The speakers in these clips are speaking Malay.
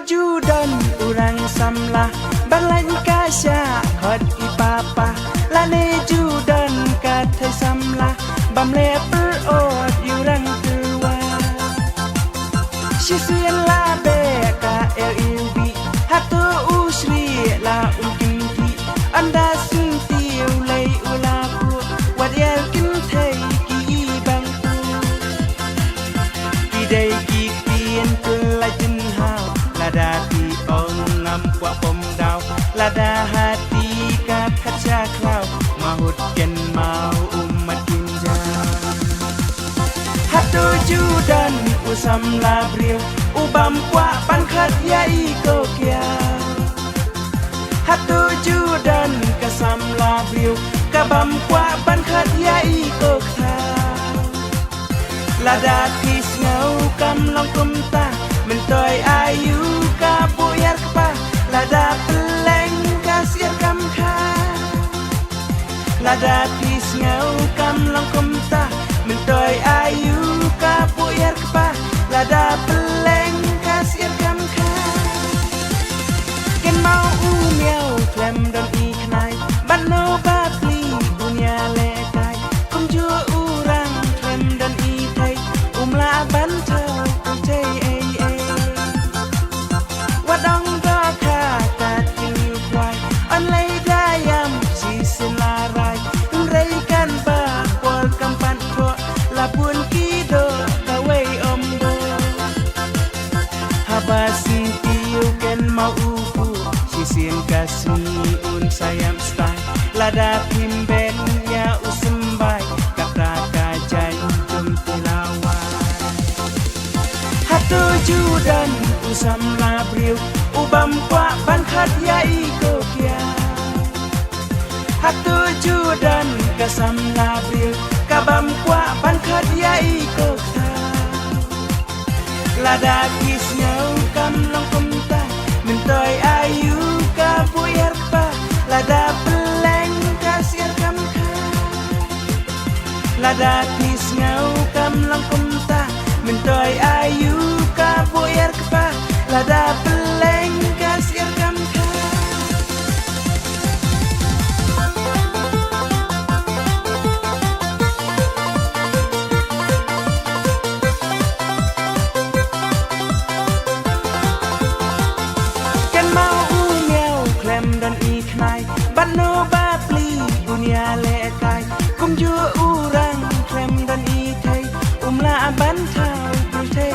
Hatuju dan urang samlah Balain kasya hot ipapa Lane judan kathai samlah Bamle perot yurang tua Sisian la beka LUB Hatu usri la kinti Anda sintiu lay ulaku Wadial kintai ki bangku Pidai ki pien kelajin hau Lada ti ong ngam kwa pom dau Lada hati ka kaca klau Mahut ken mau umat kinjau Hatuju dan usam labril Ubam kwa pankhat yai ko kiau Hatuju dan kasam labril Kabam kwa pankhat yai ko khau Lada tis ngau kam long kum ta Mentoy ayu ka buyar kpa Lada peleng kasir kam kha Lada tis ngau kam long kum ta Mentoy ayu ka buyar kpa Lada peleng kasir kam kha Ken mau miau klem don i knai Bano bakli dunia lekai Kum ju urang klem don i thai Umla bantau jai Wadong do kha ka tiu kwai On lay dayam si selarai Rai kan ba pol kampan tho Labun kido kawai ombo Habasin tiu ken mau upu Sisin kasih un sayam style Lada pimben ya usembai Kata kajai jom tilawai Hatuju dan usam labril Ubam kwa pankhat yai ko kiau Hatuju dan kasam labril Kabam kwa pankhat yai ko khau Lada kis ngau kam long kum ta Mentoy ayu ka buyar pa Lada peleng kasir kam khau Lada kis ngau kam long kum ta Mentoy ayu ka buyar pa Lada peleng kasir kam khau Ken mau miau klem dan i knai Bano bapli dunia lekai Kum ju urang klem dan i thai Umla bantau thai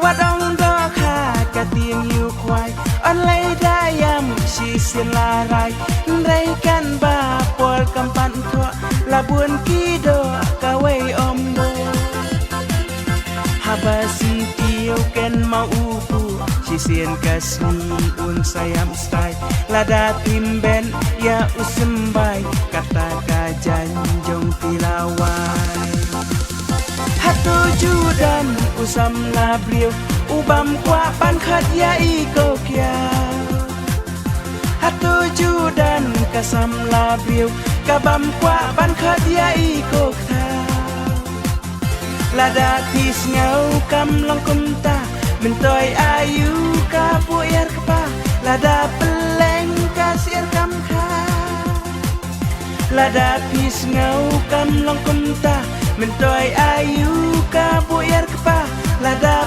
Wadong do kha ka tim yu kwai On lay dayam si silarai Rai kan ba pol kampan tho Labun kido kawai ombo Habasi tiu ken mau upu Sisien kasih un sayam style Lada timben ya usembai Kata kajanjong tilawai Hatuju dan usam labril Ubam kwa pankhat yai ko kiau Hatuju dan kasam labril Kabam kwa pankhat yai ko khau Lada tis ngau kam long kum ta Mentoy ayu ka buyar kpa Lada peleng kasir kam khau Lada tis ngau kam long kum ta Mentoy ayu ka buyar kpa Lada